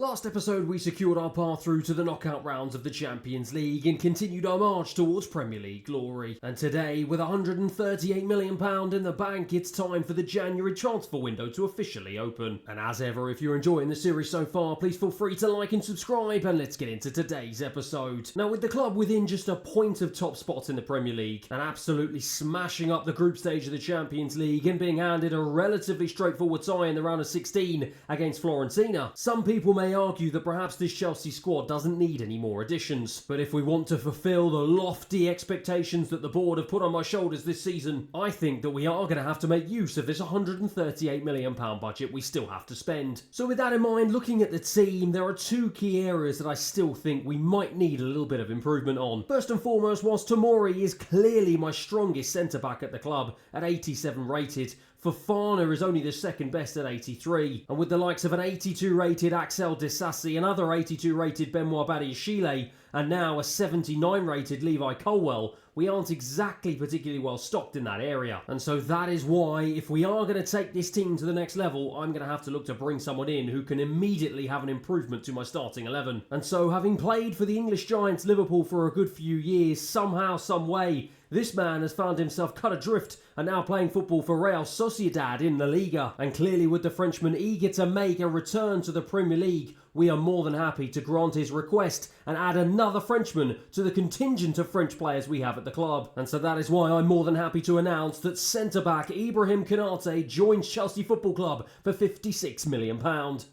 Last episode we secured our path through to the knockout rounds of the Champions League and continued our march towards Premier League glory. And today, with £138 million in the bank, it's time for the January transfer window to officially open. And as ever, if you're enjoying the series so far, please feel free to like and subscribe, and let's get into today's episode. Now, with the club within just a point of top spot in the Premier League, and absolutely smashing up the group stage of the Champions League and being handed a relatively straightforward tie in the round of 16 against Fiorentina, some people may argue that perhaps this Chelsea squad doesn't need any more additions. But if we want to fulfill the lofty expectations that the board have put on my shoulders this season, I think that we are going to have to make use of this £138 million budget we still have to spend. So with that in mind, looking at the team, there are two key areas that I still think we might need a little bit of improvement on. First and foremost, whilst Tomori is clearly my strongest centre-back at the club at 87 rated, Fofana is only the second best at 83, and with the likes of an 82 rated Axel Disasi, another 82 rated Benoit Badiashile, and now a 79 rated Levi Colwell, we aren't exactly particularly well stocked in that area. And so that is why, if we are going to take this team to the next level, I'm going to have to look to bring someone in who can immediately have an improvement to my starting 11. And so, having played for the English Giants Liverpool for a good few years, somehow, some way, this man has found himself cut adrift and now playing football for Real Sociedad in La Liga. And clearly, with the Frenchman eager to make a return to the Premier League, we are more than happy to grant his request and add another Frenchman to the contingent of French players we have at the club. And so that is why I'm more than happy to announce that centre-back Ibrahim Konate joins Chelsea Football Club for £56 million.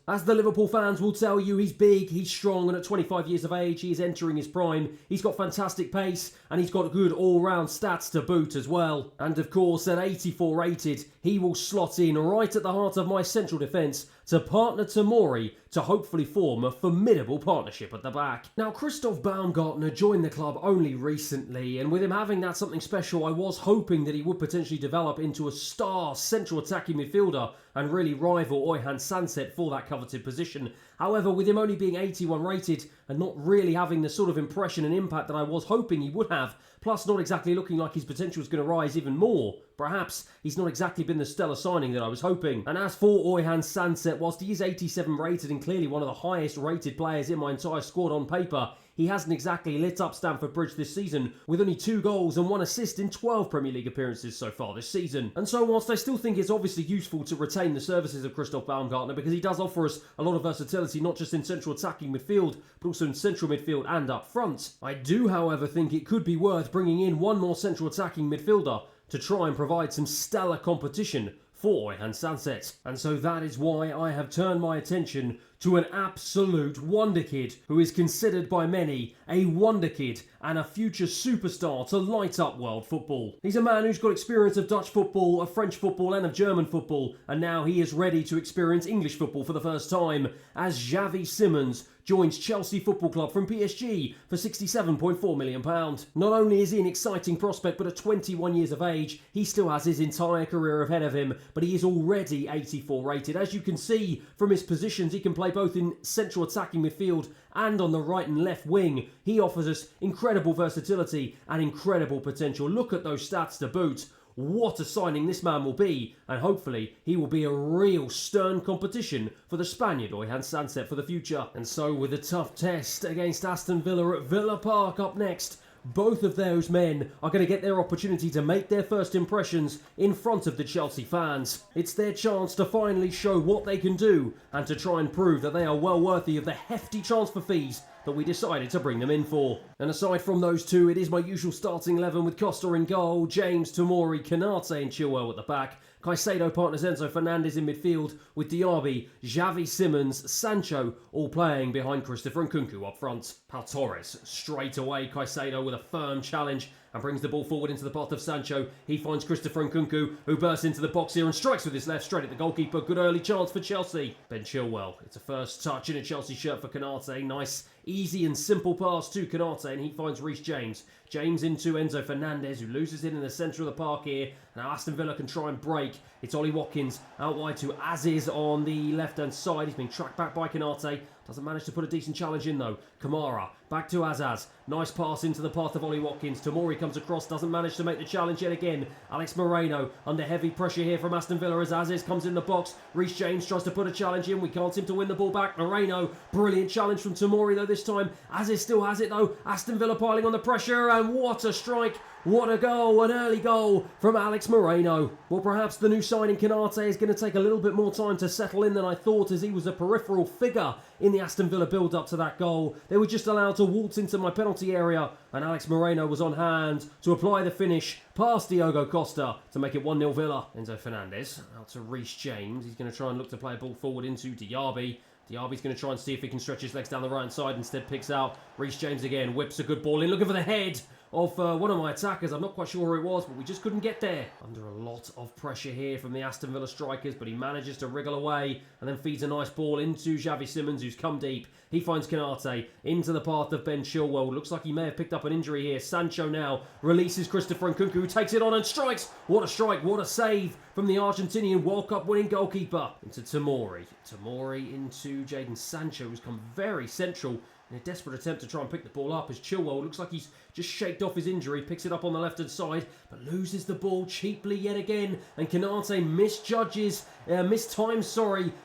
As the Liverpool fans will tell you, he's big, he's strong, and at 25 years of age, he is entering his prime. He's got fantastic pace, and he's got good all-round stats to boot as well. And of course, at 84 rated, he will slot in right at the heart of my central defence to partner Tomori to hopefully form a formidable partnership at the back. Now, Christoph Baumgartner joined the club only recently, and with him having that something special, I was hoping that he would potentially develop into a star central attacking midfielder and really rival Oyhan Sanset for that coveted position. However, with him only being 81 rated and not really having the sort of impression and impact that I was hoping he would have, plus not exactly looking like his potential is going to rise even more, perhaps he's not exactly been the stellar signing that I was hoping. And as for Oyhan Sanset, whilst he is 87 rated and clearly one of the highest rated players in my entire squad on paper, he hasn't exactly lit up Stamford Bridge this season, with only 2 goals and 1 assist in 12 Premier League appearances so far this season. And so whilst I still think it's obviously useful to retain the services of Christoph Baumgartner, because he does offer us a lot of versatility, not just in central attacking midfield, but also in central midfield and up front, I do however think it could be worth bringing in one more central attacking midfielder to try and provide some stellar competition for Oyhan Sanset. And so that is why I have turned my attention to an absolute wonderkid who is considered by many a wonderkid and a future superstar to light up world football. He's a man who's got experience of Dutch football, of French football and of German football, and now he is ready to experience English football for the first time as Xavi Simons joins Chelsea Football Club from PSG for £67.4 million. Not only is he an exciting prospect, but at 21 years of age, he still has his entire career ahead of him, but he is already 84 rated. As you can see from his positions, he can play both in central attacking midfield and on the right and left wing. He offers us incredible versatility and incredible potential. Look at those stats to boot. What a signing this man will be, and hopefully he will be a real stern competition for the Spaniard Oyhan Sanset for the future. And so with a tough test against Aston Villa at Villa Park up next, both of those men are going to get their opportunity to make their first impressions in front of the Chelsea fans. It's their chance to finally show what they can do and to try and prove that they are well worthy of the hefty transfer fees that we decided to bring them in for. And aside from those two, it is my usual starting 11 with Costa in goal, James, Tomori, Konate and Chilwell at the back. Caicedo partners Enzo Fernandez in midfield with Diaby, Xavi Simons, Sancho all playing behind Christopher Nkunku up front. Pau Torres straight away, Caicedo with a firm challenge and brings the ball forward into the path of Sancho. He finds Christopher Nkunku, who bursts into the box here and strikes with his left straight at the goalkeeper. Good early chance for Chelsea. Ben Chilwell, it's a first touch in a Chelsea shirt for Konate. Nice Easy and simple pass to Konate, and he finds Reece James. James into Enzo Fernandez, who loses it in the centre of the park here. Now Aston Villa can try and break. It's Ollie Watkins out wide to Aziz on the left-hand side. He's been tracked back by Konate. Doesn't manage to put a decent challenge in though. Kamara back to Azaz. Nice pass into the path of Ollie Watkins. Tamori comes across, doesn't manage to make the challenge yet again. Alex Moreno under heavy pressure here from Aston Villa as Aziz comes in the box. Reece James tries to put a challenge in. We can't seem to win the ball back. Moreno, brilliant challenge from Tamori though this time. Aziz still has it though. Aston Villa piling on the pressure, and what a strike. What a goal, an early goal from Alex Moreno. Well, perhaps the new signing Konate is going to take a little bit more time to settle in than I thought, as he was a peripheral figure in the Aston Villa build-up to that goal. They were just allowed to waltz into my penalty area, and Alex Moreno was on hand to apply the finish past Diogo Costa to make it 1-0 Villa. Enzo Fernandez out to Reece James. He's going to try and look to play a ball forward into Diaby. Diaby's going to try and see if he can stretch his legs down the right side. Instead picks out Reece James again. Whips a good ball in. Looking for the head of one of my attackers. I'm not quite sure who it was, but we just couldn't get there. Under a lot of pressure here from the Aston Villa strikers, but he manages to wriggle away and then feeds a nice ball into Xavi Simons, who's come deep. He finds Konate into the path of Ben Chilwell. Looks like he may have picked up an injury here. Sancho now releases Christopher Nkunku, who takes it on and strikes. What a strike, what a save from the Argentinian World Cup winning goalkeeper. Into Tamori. Tamori into Jadon Sancho, who's come very central in a desperate attempt to try and pick the ball up, as Chilwell looks like he's just shaked off his injury, picks it up on the left-hand side, but loses the ball cheaply yet again, and Konate mistimes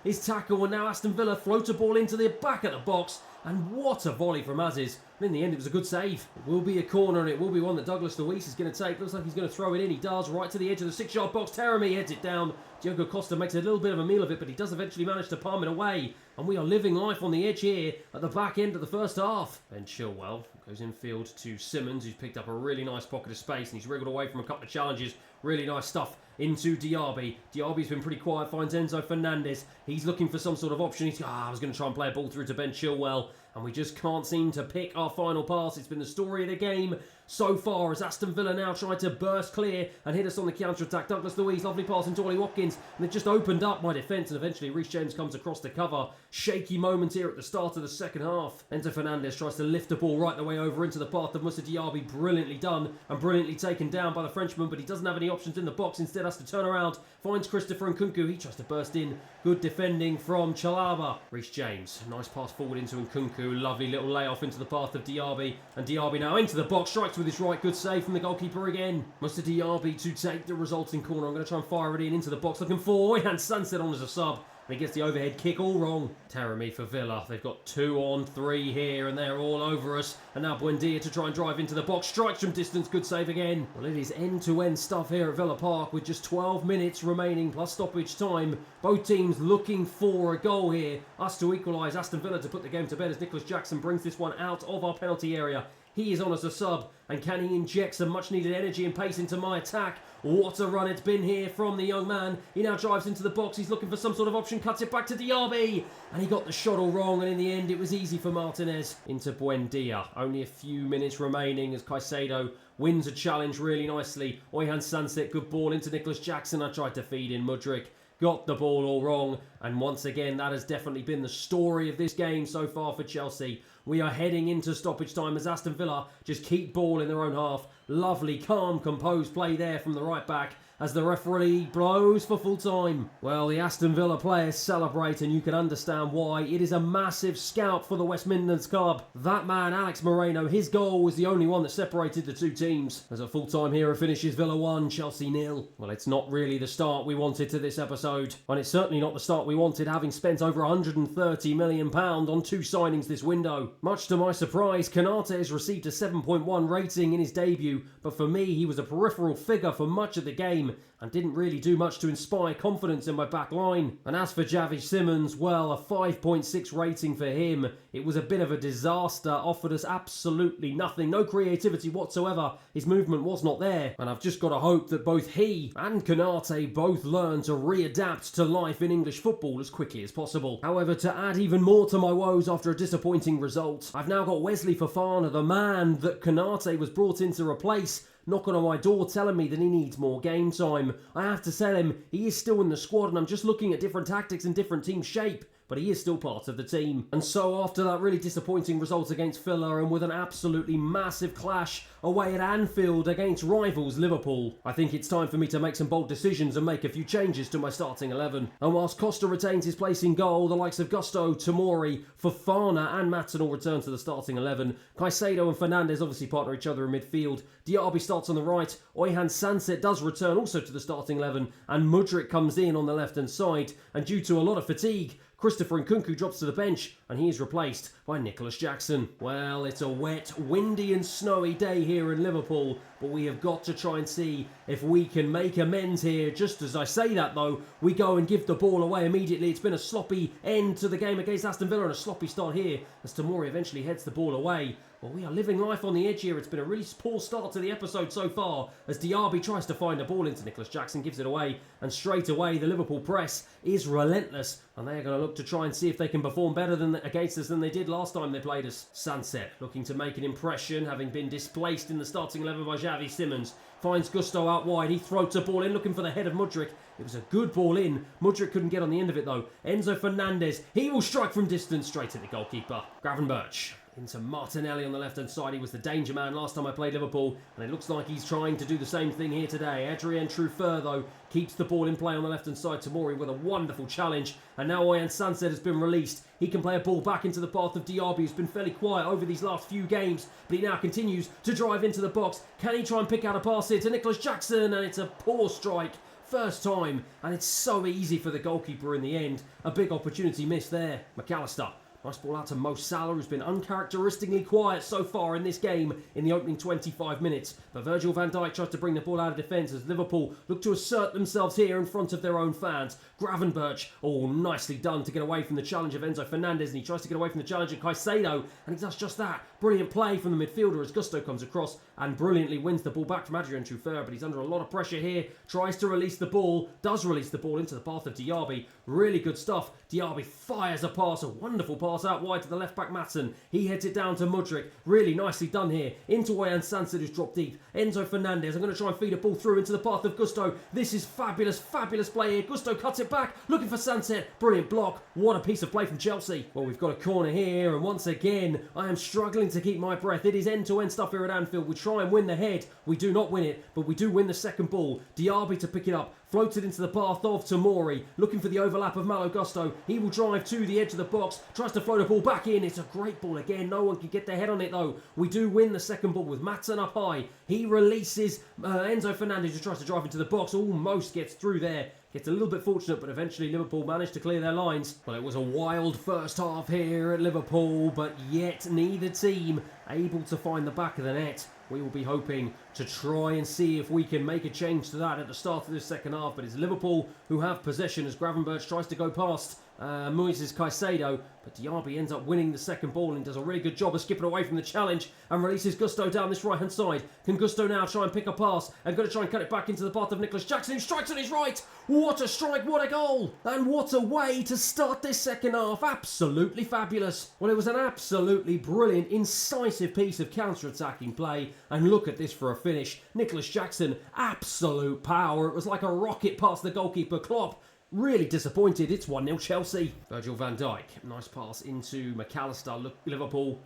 his tackle, and now Aston Villa float a ball into the back of the box, and what a volley from Aziz. And in the end, it was a good save. It will be a corner, and it will be one that Douglas Luiz is going to take. Looks like he's going to throw it in. He does, right to the edge of the 6-yard box. Taremi heads it down. Diogo Costa makes a little bit of a meal of it, but he does eventually manage to palm it away. And we are living life on the edge here at the back end of the first half. Ben Chilwell goes infield to Simons, who's picked up a really nice pocket of space, and he's wriggled away from a couple of challenges. Really nice stuff into Diaby. Diaby's been pretty quiet, finds Enzo Fernandez. He's looking for some sort of option. I was going to try and play a ball through to Ben Chilwell, and we just can't seem to pick our final pass. It's been the story of the game so far, as Aston Villa now try to burst clear and hit us on the counter-attack. Douglas Luiz, lovely pass into Ollie Watkins, and they've just opened up my defence, and eventually Reece James comes across the cover. Shaky moment here at the start of the second half. Enzo Fernandez tries to lift the ball right the way over into the path of Moussa Diaby. Brilliantly done and brilliantly taken down by the Frenchman, but he doesn't have any options in the box. Instead has to turn around, finds Christopher Nkunku. He tries to burst in. Good defending from Chalaba. Reece James, nice pass forward into Nkunku. Lovely little layoff into the path of Diaby, and Diaby now into the box, strikes with his right. Good save from the goalkeeper again. Moussa Diaby to take the resulting corner. I'm going to try and fire it into the box, looking for Oyhan Sunset on as a sub. And he gets the overhead kick all wrong. Taremi for Villa. They've got 2 on 3 here, and they're all over us. And now Buendia to try and drive into the box. Strikes from distance. Good save again. Well, it is end-to-end stuff here at Villa Park with just 12 minutes remaining plus stoppage time. Both teams looking for a goal here. Us to equalise, Aston Villa to put the game to bed as Nicholas Jackson brings this one out of our penalty area. He is on as a sub, and can he inject some much-needed energy and pace into my attack? What a run it's been here from the young man. He now drives into the box. He's looking for some sort of option, cuts it back to Diaby, and he got the shot all wrong, and in the end it was easy for Martinez. Into Buendia. Only a few minutes remaining as Caicedo wins a challenge really nicely. Oyhan Sunset, good ball into Nicholas Jackson. I tried to feed in Mudryk. Got the ball all wrong, and once again that has definitely been the story of this game so far for Chelsea. We are heading into stoppage time as Aston Villa just keep ball in their own half. Lovely, calm, composed play there from the right back as the referee blows for full time. Well, the Aston Villa players celebrate, and you can understand why. It is a massive scalp for the West Midlands club. That man, Alex Moreno, his goal was the only one that separated the two teams. As a full-time hero finishes Villa 1, Chelsea 0. Well, it's not really the start we wanted to this episode, and it's certainly not the start we wanted, having spent over £130 million on 2 signings this window. Much to my surprise, Konate has received a 7.1 rating in his debut, but for me, he was a peripheral figure for much of the game and didn't really do much to inspire confidence in my back line. And as for Xavi Simons, well, a 5.6 rating for him. It was a bit of a disaster, offered us absolutely nothing, no creativity whatsoever. His movement was not there, and I've just got to hope that both he and Konate both learn to readapt to life in English football as quickly as possible. However, to add even more to my woes after a disappointing result, I've now got Wesley Fofana, the man that Konate was brought in to replace, knocking on my door telling me that he needs more game time. I have to tell him he is still in the squad, and I'm just looking at different tactics and different team shape. but he is still part of the team. And so after that really disappointing result against Villa and with an absolutely massive clash away at Anfield against rivals Liverpool, I think it's time for me to make some bold decisions and make a few changes to my starting 11. And whilst Costa retains his place in goal, the likes of Gusto, Tomori, Fofana and Maatsen will return to the starting 11. Caicedo and Fernandes obviously partner each other in midfield. Diaby starts on the right. Oyhan Sanset does return also to the starting 11, and Mudryk comes in on the left-hand side. And due to a lot of fatigue, Christopher Nkunku drops to the bench and he is replaced by Nicholas Jackson. Well, it's a wet, windy and snowy day here in Liverpool, but we have got to try and see if we can make amends here. Just as I say that though, we go and give the ball away immediately. It's been a sloppy end to the game against Aston Villa and a sloppy start here as Tomori eventually heads the ball away. Well, we are living life on the edge here. It's been a really poor start to the episode so far as Diaby tries to find a ball into Nicholas Jackson, gives it away, and straight away the Liverpool press is relentless and they are going to look to try and see if they can perform better against us than they did last time they played us. Sanset looking to make an impression, having been displaced in the starting 11 by Xavi Simons. Finds Gusto out wide, he throats a ball in looking for the head of Mudryk. It was a good ball in. Mudryk couldn't get on the end of it though. Enzo Fernandez, he will strike from distance straight at the goalkeeper. Gravenberch into Martinelli on the left-hand side. He was the danger man last time I played Liverpool, and it looks like he's trying to do the same thing here today. Adrien Truffert, though, keeps the ball in play on the left-hand side. Tomori with a wonderful challenge, and now Oyhan Sanset has been released. He can play a ball back into the path of Diaby, who's been fairly quiet over these last few games, but he now continues to drive into the box. Can he try and pick out a pass here to Nicholas Jackson? And it's a poor strike. First time, and it's so easy for the goalkeeper in the end. A big opportunity missed there. McAllister. Nice ball out to Mo Salah, who's been uncharacteristically quiet so far in this game in the opening 25 minutes. But Virgil van Dijk tries to bring the ball out of defence as Liverpool look to assert themselves here in front of their own fans. Gravenberch, oh, nicely done to get away from the challenge of Enzo Fernandez, and he tries to get away from the challenge of Caicedo, and he does just that. Brilliant play from the midfielder as Gusto comes across and brilliantly wins the ball back from Adrien Truffert, but he's under a lot of pressure here. Tries to release the ball, does release the ball into the path of Diaby. Really good stuff. Diaby fires a pass, a wonderful pass out wide to the left back Maatsen. He heads it down to Mudryk. Really nicely done here. Into Oyhan Sanset, who's dropped deep. Enzo Fernandez, I'm going to try and feed a ball through into the path of Gusto. This is fabulous, fabulous play here. Gusto cuts it back, looking for Sanset. Brilliant block. What a piece of play from Chelsea. Well, we've got a corner here, and once again, I am struggling to keep my breath. It is end-to-end stuff here at Anfield. We try and win the head. We do not win it, but we do win the second ball. Diaby to pick it up. Floated into the path of Tomori, looking for the overlap of Malo Gusto. He will drive to the edge of the box, tries to float a ball back in. It's a great ball again. No one can get their head on it though. We do win the second ball with Maatsen up high. He releases Enzo Fernandez, who tries to drive into the box. Almost gets through there. Gets a little bit fortunate, but eventually Liverpool managed to clear their lines. Well, it was a wild first half here at Liverpool, but yet neither team able to find the back of the net. We will be hoping to try and see if we can make a change to that at the start of this second half, but it's Liverpool who have possession as Gravenberch tries to go past Moises Caicedo, but Diaby ends up winning the second ball and does a really good job of skipping away from the challenge and releases Gusto down this right hand side. Can Gusto now try and pick a pass and going to try and cut it back into the path of Nicholas Jackson, who strikes on his right. What a strike, what a goal, and what a way to start this second half. Absolutely fabulous. Well, it was an absolutely brilliant, incisive piece of counter-attacking play, and look at this for a finish. Nicholas Jackson, absolute power. It was like a rocket past the goalkeeper. Klopp really disappointed. It's 1-0 Chelsea. Virgil van Dijk, nice pass into McAllister. Look, Liverpool.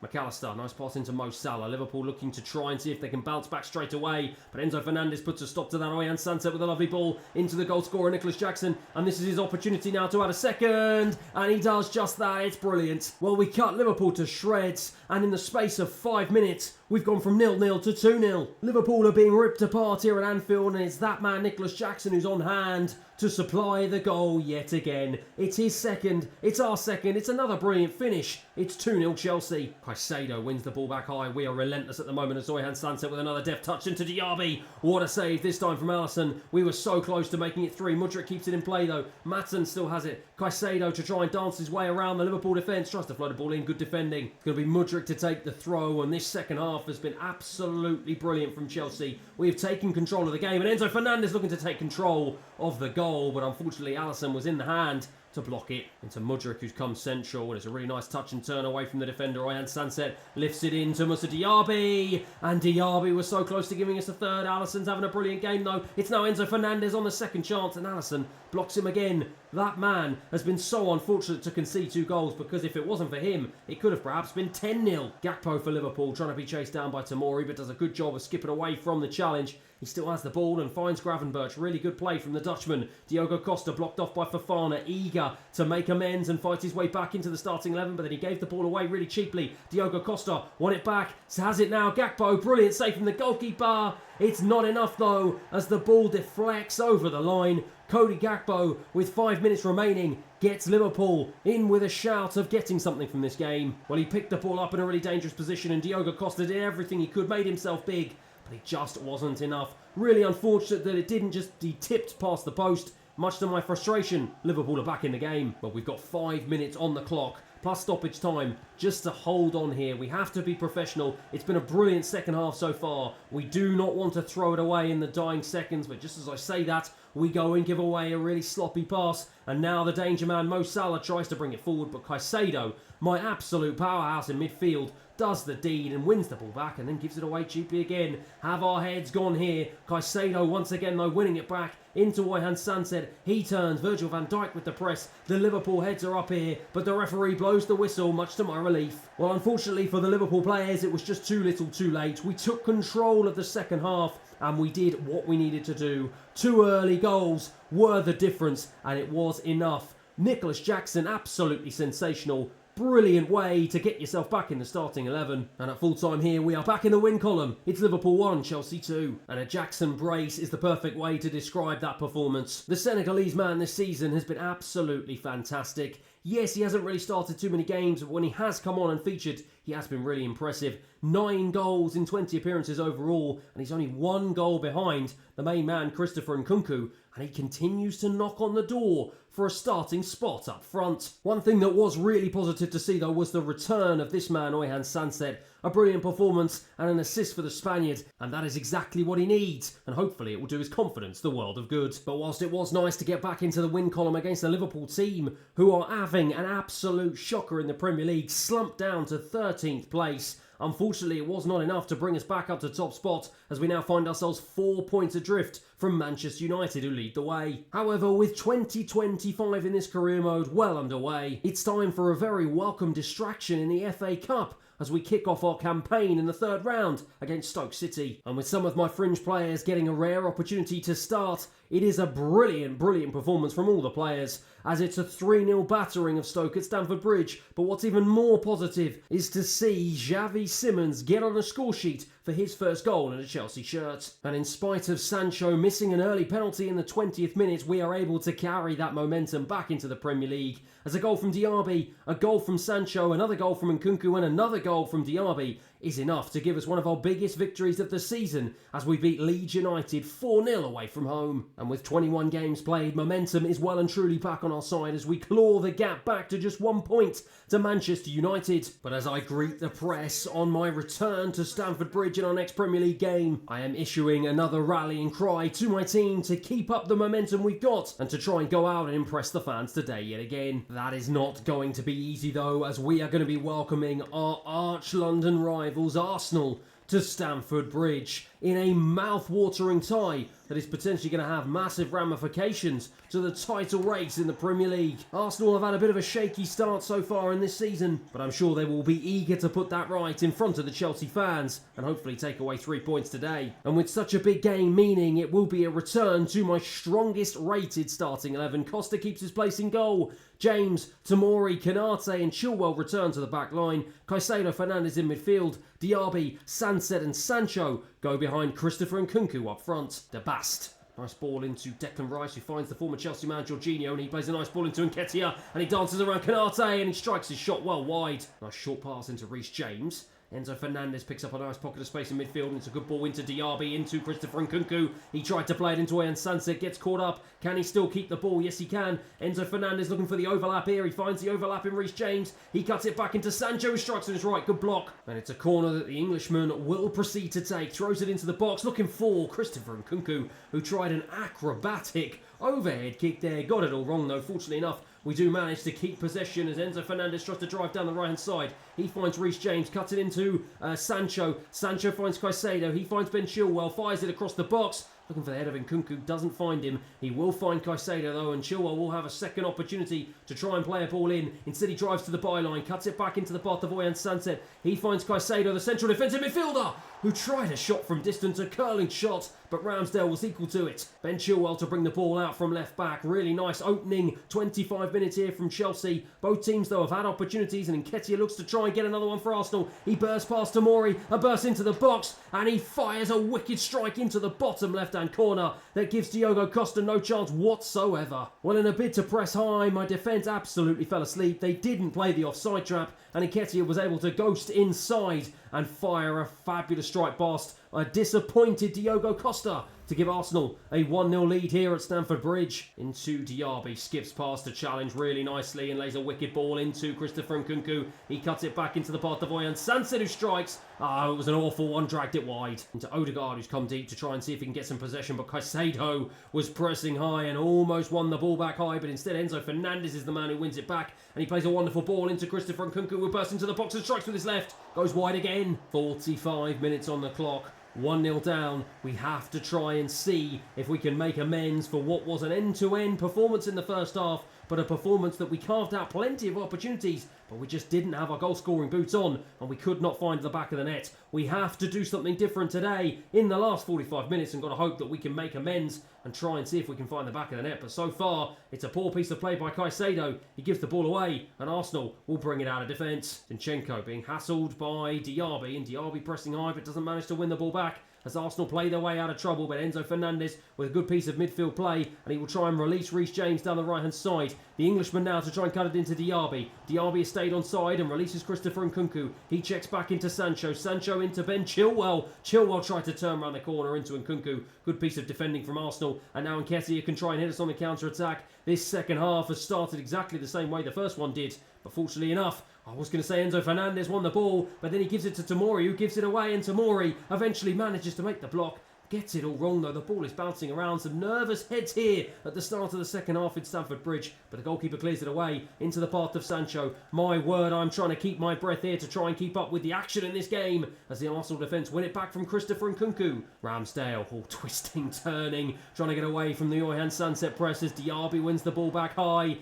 McAllister, nice pass into Mo Salah. Liverpool looking to try and see if they can bounce back straight away. But Enzo Fernandez puts a stop to that. Oyhan Sanset with a lovely ball into the goal scorer, Nicholas Jackson. And this is his opportunity now to add a second. And he does just that. It's brilliant. Well, we cut Liverpool to shreds. And in the space of 5 minutes, we've gone from 0-0 to 2-0. Liverpool are being ripped apart here at Anfield. And it's that man, Nicholas Jackson, who's on hand to supply the goal yet again. It's his second. It's our second. It's another brilliant finish. It's 2-0 Chelsea. Caicedo wins the ball back high. We are relentless at the moment as Oyhan Sanset with another deft touch into Diaby. What a save this time from Alisson. We were so close to making it 3. Mudryk keeps it in play though. Maatsen still has it. Caicedo to try and dance his way around the Liverpool defence. Tries to float the ball in. Good defending. It's going to be Mudryk to take the throw, and this second half has been absolutely brilliant from Chelsea. We have taken control of the game, and Enzo Fernandez looking to take control of the goal, but unfortunately Alisson was in the hand to block it into Mudryk, who's come central, and it's a really nice touch and turn away from the defender. Oyhan Sanset lifts it into Moussa Diaby, and Diaby was so close to giving us a third. Alisson's having a brilliant game though. It's now Enzo Fernandez on the second chance, and Alisson blocks him again. That man has been so unfortunate to concede 2 goals, because if it wasn't for him, it could have perhaps been 10-0. Gakpo for Liverpool, trying to be chased down by Tomori, but does a good job of skipping away from the challenge. He still has the ball and finds Gravenberch. Really good play from the Dutchman. Diogo Costa blocked off by Fofana, eager to make amends and fight his way back into the starting 11, but then he gave the ball away really cheaply. Diogo Costa won it back, has it now. Gakpo, brilliant save from the goalkeeper. It's not enough though, as the ball deflects over the line. Cody Gakpo, with 5 minutes remaining, gets Liverpool in with a shout of getting something from this game. Well, he picked the ball up in a really dangerous position, and Diogo Costa did everything he could, made himself big, but it just wasn't enough. Really unfortunate that it didn't just be tipped past the post. Much to my frustration, Liverpool are back in the game. But we've got 5 minutes on the clock, plus stoppage time, just to hold on here. We have to be professional. It's been a brilliant second half so far. We do not want to throw it away in the dying seconds, but just as I say that, we go and give away a really sloppy pass. And now the danger man Mo Salah tries to bring it forward, but Caicedo, my absolute powerhouse in midfield, does the deed and wins the ball back and then gives it away cheaply again. Have our heads gone here? Caicedo once again though winning it back into Oyhan Sanset. He turns, Virgil van Dijk with the press. The Liverpool heads are up here, but the referee blows the whistle, much to my relief. Well, unfortunately for the Liverpool players, it was just too little too late. We took control of the second half and we did what we needed to do. 2 early goals were the difference, and it was enough. Nicholas Jackson, absolutely sensational. Brilliant way to get yourself back in the starting 11. And at full time here, we are back in the win column. It's Liverpool 1, Chelsea 2. And a Jackson brace is the perfect way to describe that performance. The Senegalese man this season has been absolutely fantastic. Yes, he hasn't really started too many games, but when he has come on and featured, he has been really impressive. 9 goals in 20 appearances overall, and he's only 1 goal behind the main man, Christopher Nkunku, and he continues to knock on the door for a starting spot up front. One thing that was really positive to see though was the return of this man, Oyhan Sanset. A brilliant performance and an assist for the Spaniard, and that is exactly what he needs, and hopefully it will do his confidence the world of good. But whilst it was nice to get back into the win column against a Liverpool team who are having an absolute shocker in the Premier League, slumped down to 13th place, unfortunately, it was not enough to bring us back up to top spot, as we now find ourselves 4 points adrift from Manchester United, who lead the way. However, with 2025 in this career mode well underway, it's time for a very welcome distraction in the FA Cup, as we kick off our campaign in the 3rd round against Stoke City. And with some of my fringe players getting a rare opportunity to start, it is a brilliant performance from all the players, as it's a 3-0 battering of Stoke at Stamford Bridge. But what's even more positive is to see Xavi Simons get on the score sheet for his first goal in a Chelsea shirt. And in spite of Sancho missing an early penalty in the 20th minute, we are able to carry that momentum back into the Premier League, as a goal from Diaby, a goal from Sancho, another goal from Nkunku and another goal from Diaby is enough to give us one of our biggest victories of the season, as we beat Leeds United 4-0 away from home. And with 21 games played, momentum is well and truly back on our side as we claw the gap back to just 1 point to Manchester United. But as I greet the press on my return to Stamford Bridge in our next Premier League game, I am issuing another rallying cry to my team to keep up the momentum we've got and to try and go out and impress the fans today yet again. That is not going to be easy though, as we are going to be welcoming our arch London rivals Arsenal to Stamford Bridge in a mouth-watering tie that is potentially going to have massive ramifications to the title race in the Premier League. Arsenal have had a bit of a shaky start so far in this season, but I'm sure they will be eager to put that right in front of the Chelsea fans and hopefully take away 3 points today. And with such a big game, meaning it will be a return to my strongest rated starting 11. Costa keeps his place in goal. James, Tomori, Canate and Chilwell return to the back line. Caicedo, Fernandes in midfield. Diaby, Sanset and Sancho go behind Christopher Nkunku up front. De Bast. Nice ball into Declan Rice, who finds the former Chelsea man Jorginho, and he plays a nice ball into Nketiah, and he dances around Canate, and he strikes his shot well wide. Nice short pass into Reece James. Enzo Fernandez picks up a nice pocket of space in midfield, and it's a good ball into Diaby, into Christopher Nkunku. He tried to play it into Oyhan Sanset, gets caught up. Can he still keep the ball? Yes, he can. Enzo Fernandez looking for the overlap here. He finds the overlap in Reece James. He cuts it back into Sancho, who strikes on his right. Good block. And it's a corner that the Englishman will proceed to take. Throws it into the box, looking for Christopher Nkunku, who tried an acrobatic overhead kick there. Got it all wrong, though. Fortunately enough, we do manage to keep possession as Enzo Fernandez tries to drive down the right-hand side. He finds Reece James, cuts it into Sancho. Sancho finds Caicedo. He finds Ben Chilwell, fires it across the box. looking for the head of Nkunku, doesn't find him. He will find Caicedo though, and Chilwell will have a second opportunity to try and play a ball in. Instead he drives to the byline, cuts it back into the path of Oyan Sunset. He finds Caicedo, the central defensive midfielder, who tried a shot from distance, a curling shot, but Ramsdale was equal to it. Ben Chilwell to bring the ball out from left back. Really nice opening 25 minutes here from Chelsea. Both teams though have had opportunities, and Nketiah looks to try and get another one for Arsenal. He bursts past Tomori, a burst into the box, and he fires a wicked strike into the bottom left-hand corner that gives Diogo Costa no chance whatsoever. Well, in a bid to press high, my defence absolutely fell asleep. They didn't play the offside trap, and Nketiah was able to ghost inside and fire a fabulous strike past a disappointed Diogo Costa to give Arsenal a 1-0 lead here at Stamford Bridge. Into Diaby, skips past the challenge really nicely and lays a wicked ball into Christopher Nkunku. He cuts it back into the path of Oyan Sunset, who strikes. It was an awful one, dragged it wide. Into Odegaard, who's come deep to try and see if he can get some possession, but Caicedo was pressing high and almost won the ball back high, but instead Enzo Fernandez is the man who wins it back, and he plays a wonderful ball into Christopher Nkunku, who bursts into the box and strikes with his left. Goes wide again. 45 minutes on the clock. 1-0 down. We have to try and see if we can make amends for what was an end-to-end performance in the first half, but a performance that we carved out plenty of opportunities, but we just didn't have our goal-scoring boots on, and we could not find the back of the net. We have to do something different today in the last 45 minutes, and got to hope that we can make amends and try and see if we can find the back of the net. But so far, it's a poor piece of play by Caicedo. He gives the ball away, and Arsenal will bring it out of defence. Zinchenko being hassled by Diaby, and Diaby pressing high, but doesn't manage to win the ball back as Arsenal play their way out of trouble. But Enzo Fernandez with a good piece of midfield play, and he will try and release Reece James down the right-hand side. The Englishman now to try and cut it into Diaby. Diaby has stayed on side and releases Christopher Nkunku. He checks back into Sancho. Sancho into Ben Chilwell. Chilwell tried to turn around the corner into Nkunku. Good piece of defending from Arsenal. And now Nketiah can try and hit us on the counter-attack. This second half has started exactly the same way the first one did. But fortunately enough, I was going to say Enzo Fernandez won the ball, but then he gives it to Tomori, who gives it away, and Tomori eventually manages to make the block. Gets it all wrong though, the ball is bouncing around. Some nervous heads here at the start of the second half in Stamford Bridge, but the goalkeeper clears it away into the path of Sancho. My word, I'm trying to keep my breath here to try and keep up with the action in this game as the Arsenal defence win it back from Christopher Nkunku. Ramsdale, all twisting, turning, trying to get away from the Oyan Sunset press as Diaby wins the ball back high.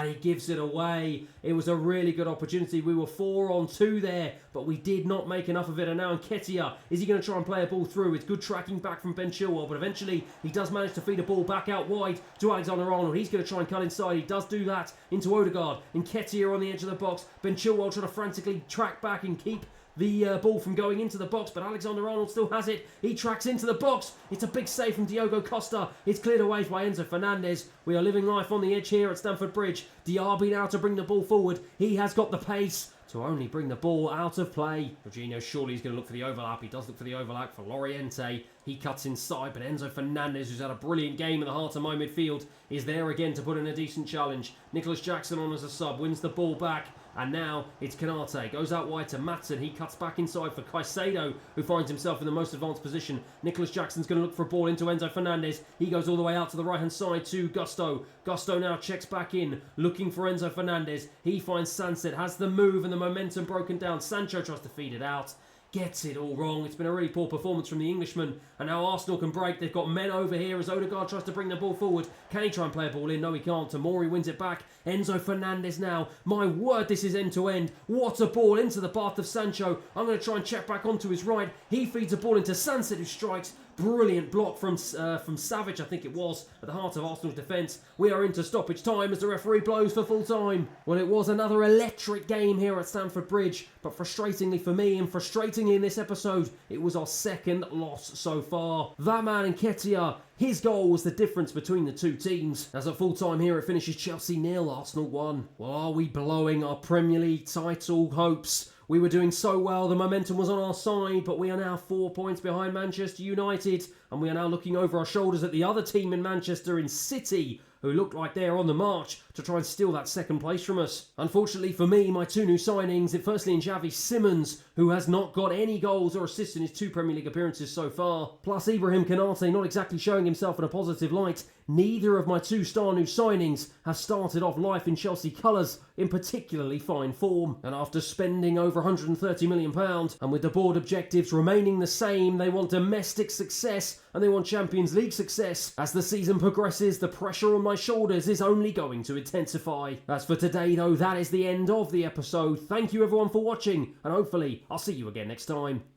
He gives it away. It was a really good opportunity. We were 4-on-2 there, but we did not make enough of it. And now Nketiah, is he going to try and play a ball through? It's good tracking back from Ben Chilwell, but eventually he does manage to feed a ball back out wide to Alexander-Arnold. He's going to try and cut inside. He does do that into Odegaard. Nketiah on the edge of the box. Ben Chilwell trying to frantically track back and keep the ball from going into the box, but Alexander-Arnold still has it. He tracks into the box. It's a big save from Diogo Costa. It's cleared away by Enzo Fernandez. We are living life on the edge here at Stamford Bridge. Diaby now to bring the ball forward. He has got the pace to only bring the ball out of play. Jorginho surely is going to look for the overlap. He does look for the overlap for Loriente. He cuts inside, but Enzo Fernandez, who's had a brilliant game in the heart of my midfield, is there again to put in a decent challenge. Nicholas Jackson on as a sub, wins the ball back. And now it's Canate. Goes out wide to Matson. He cuts back inside for Caicedo, who finds himself in the most advanced position. Nicholas Jackson's going to look for a ball into Enzo Fernandez. He goes all the way out to the right-hand side to Gusto. Gusto now checks back in, looking for Enzo Fernandez. He finds Sunset, has the move and the momentum broken down. Sancho tries to feed it out. Gets it all wrong. It's been a really poor performance from the Englishman. And now Arsenal can break. They've got men over here as Odegaard tries to bring the ball forward. Can he try and play a ball in? No, he can't. Tomori wins it back. Enzo Fernandez now. My word, this is end-to-end. What a ball into the path of Sancho. I'm going to try and check back onto his right. He feeds a ball into Sunset, who strikes. Brilliant block from Savage, I think it was, at the heart of Arsenal's defence. We are into stoppage time as the referee blows for full time. Well, it was another electric game here at Stamford Bridge, but frustratingly for me and frustratingly in this episode, it was our second loss so far. That man Nketiah, his goal was the difference between the two teams. As at full time here, it finishes Chelsea 0, Arsenal 1. Well, are we blowing our Premier League title hopes? We were doing so well, the momentum was on our side, but we are now 4 points behind Manchester United, and we are now looking over our shoulders at the other team in Manchester, in City, who look like they're on the march to try and steal that second place from us. Unfortunately for me, my two new signings, firstly in Xavi Simons, who has not got any goals or assists in his 2 Premier League appearances so far, plus Ibrahim Konate not exactly showing himself in a positive light. Neither of my 2 star new signings have started off life in Chelsea colours in particularly fine form. And after spending over £130 million, and with the board objectives remaining the same, they want domestic success and they want Champions League success. As the season progresses, the pressure on my shoulders is only going to intensify. As for today though, that is the end of the episode. Thank you everyone for watching, and hopefully I'll see you again next time.